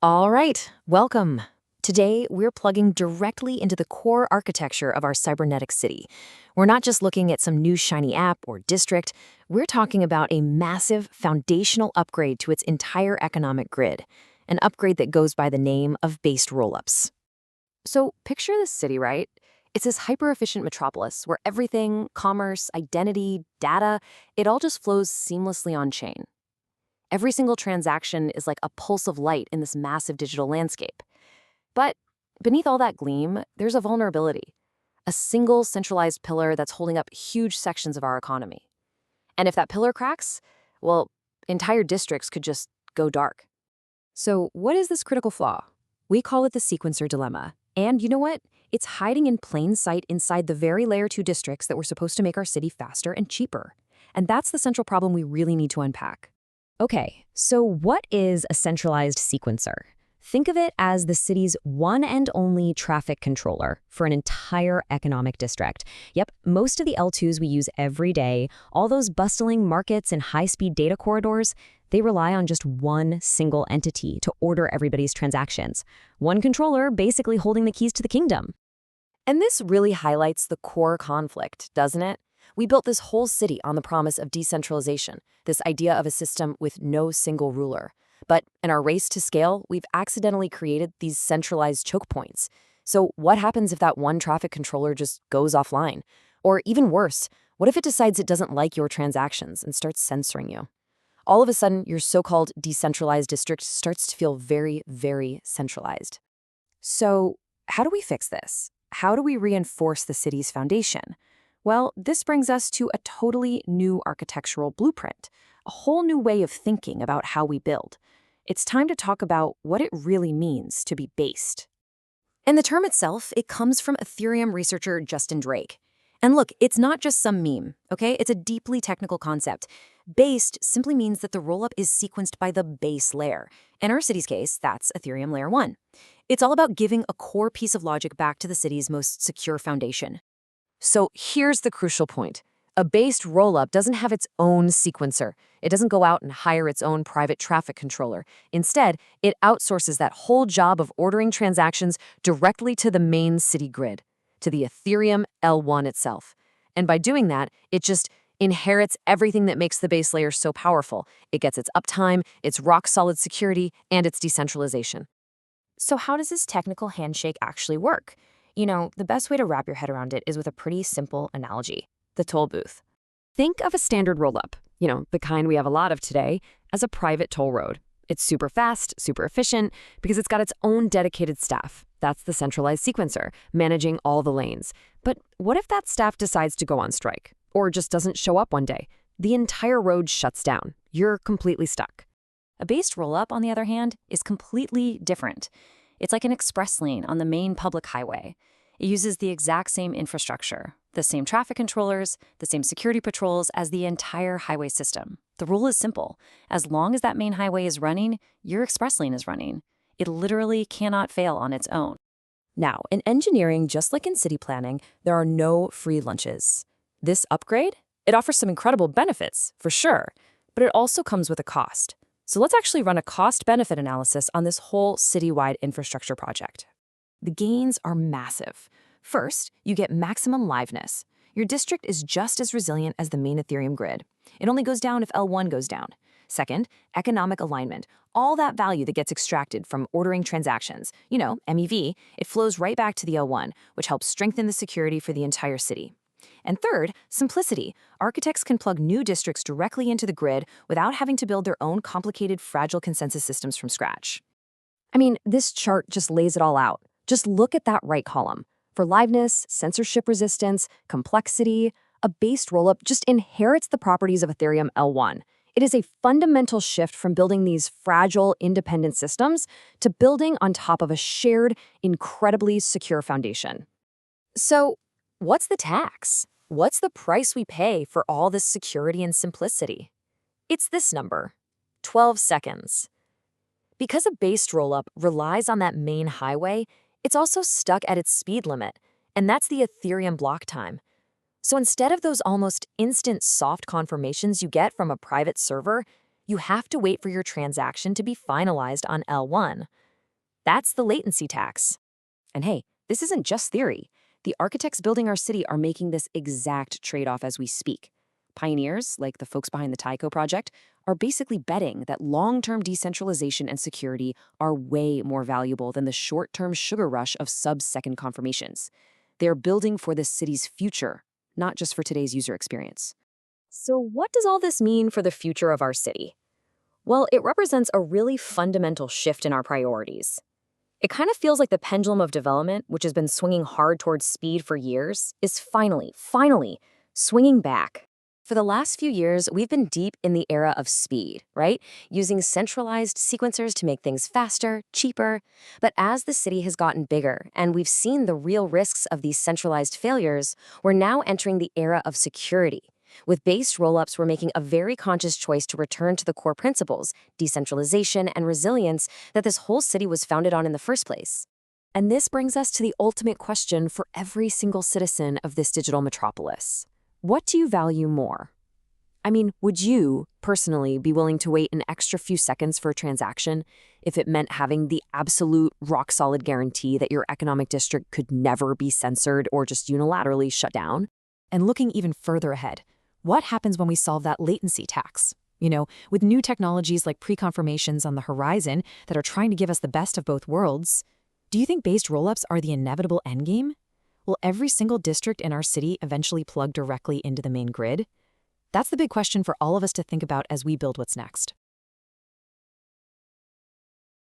All right, welcome. Today, we're plugging directly into the core architecture of our cybernetic city. We're not just looking at some new shiny app or district, we're talking about a massive foundational upgrade to its entire economic grid, an upgrade that goes by the name of based rollups. So picture this city, right? It's this hyper-efficient metropolis where everything, commerce, identity, data, it all just flows seamlessly on-chain. Every single transaction is like a pulse of light in this massive digital landscape. But beneath all that gleam, there's a vulnerability, a single centralized pillar that's holding up huge sections of our economy. And if that pillar cracks, well, entire districts could just go dark. So what is this critical flaw? We call it the sequencer dilemma. And you know what? It's hiding in plain sight inside the very layer 2 districts that were supposed to make our city faster and cheaper. And that's the central problem we really need to unpack. Okay, so what is a centralized sequencer? Think of it as the city's one and only traffic controller for an entire economic district. Yep, most of the L2s we use every day, all those bustling markets and high-speed data corridors, they rely on just one single entity to order everybody's transactions. One controller basically holding the keys to the kingdom. And this really highlights the core conflict, doesn't it? We built this whole city on the promise of decentralization, this idea of a system with no single ruler. But in our race to scale, we've accidentally created these centralized choke points. So what happens if that one traffic controller just goes offline? Or even worse, what if it decides it doesn't like your transactions and starts censoring you? All of a sudden, your so-called decentralized district starts to feel very, very centralized. So how do we fix this? How do we reinforce the city's foundation? Well, this brings us to a totally new architectural blueprint, a whole new way of thinking about how we build. It's time to talk about what it really means to be based. And the term itself, it comes from Ethereum researcher Justin Drake. And look, it's not just some meme, okay? It's a deeply technical concept. Based simply means that the rollup is sequenced by the base layer. In our city's case, that's Ethereum Layer 1. It's all about giving a core piece of logic back to the city's most secure foundation. So here's the crucial point. A based rollup doesn't have its own sequencer. It doesn't go out and hire its own private traffic controller. Instead, it outsources that whole job of ordering transactions directly to the main city grid, to the Ethereum L1 itself. And by doing that, it just inherits everything that makes the base layer so powerful. It gets its uptime, its rock-solid security, and its decentralization. So how does this technical handshake actually work? The best way to wrap your head around it is with a pretty simple analogy: the toll booth. Think of a standard rollup, the kind we have a lot of today, as a private toll road. It's super fast, super efficient, because it's got its own dedicated staff. That's the centralized sequencer, managing all the lanes. But what if that staff decides to go on strike, or just doesn't show up one day? The entire road shuts down. You're completely stuck. A based rollup, on the other hand, is completely different. It's like an express lane on the main public highway. It uses the exact same infrastructure, the same traffic controllers, the same security patrols as the entire highway system. The rule is simple. As long as that main highway is running, your express lane is running. It literally cannot fail on its own. Now, in engineering, just like in city planning, there are no free lunches. This upgrade, it offers some incredible benefits, for sure, but it also comes with a cost. So let's actually run a cost-benefit analysis on this whole citywide infrastructure project. The gains are massive. First, you get maximum liveness. Your district is just as resilient as the main Ethereum grid. It only goes down if L1 goes down. Second, economic alignment. All that value that gets extracted from ordering transactions, MEV, it flows right back to the L1, which helps strengthen the security for the entire city. And third, simplicity. Architects can plug new districts directly into the grid without having to build their own complicated, fragile consensus systems from scratch. This chart just lays it all out. Just look at that right column. For liveness, censorship resistance, complexity, a based rollup just inherits the properties of Ethereum L1. It is a fundamental shift from building these fragile, independent systems to building on top of a shared, incredibly secure foundation. So, what's the tax? What's the price we pay for all this security and simplicity? It's this number: 12 seconds. Because a based rollup relies on that main highway, it's also stuck at its speed limit, and that's the Ethereum block time. So instead of those almost instant soft confirmations you get from a private server, you have to wait for your transaction to be finalized on L1. That's the latency tax. And hey, this isn't just theory. The architects building our city are making this exact trade-off as we speak. Pioneers, like the folks behind the Tyco project, are basically betting that long-term decentralization and security are way more valuable than the short-term sugar rush of sub-second confirmations. They're building for the city's future, not just for today's user experience. So what does all this mean for the future of our city? Well, it represents a really fundamental shift in our priorities. It kind of feels like the pendulum of development, which has been swinging hard towards speed for years, is finally swinging back. For the last few years, we've been deep in the era of speed, right? Using centralized sequencers to make things faster, cheaper. But as the city has gotten bigger and we've seen the real risks of these centralized failures, we're now entering the era of security. With based rollups, we're making a very conscious choice to return to the core principles, decentralization and resilience, that this whole city was founded on in the first place. And this brings us to the ultimate question for every single citizen of this digital metropolis. What do you value more? I mean, would you, personally, be willing to wait an extra few seconds for a transaction if it meant having the absolute rock-solid guarantee that your economic district could never be censored or just unilaterally shut down? And looking even further ahead, what happens when we solve that latency tax? With new technologies like pre-confirmations on the horizon that are trying to give us the best of both worlds, do you think based rollups are the inevitable endgame? Will every single district in our city eventually plug directly into the main grid? That's the big question for all of us to think about as we build what's next.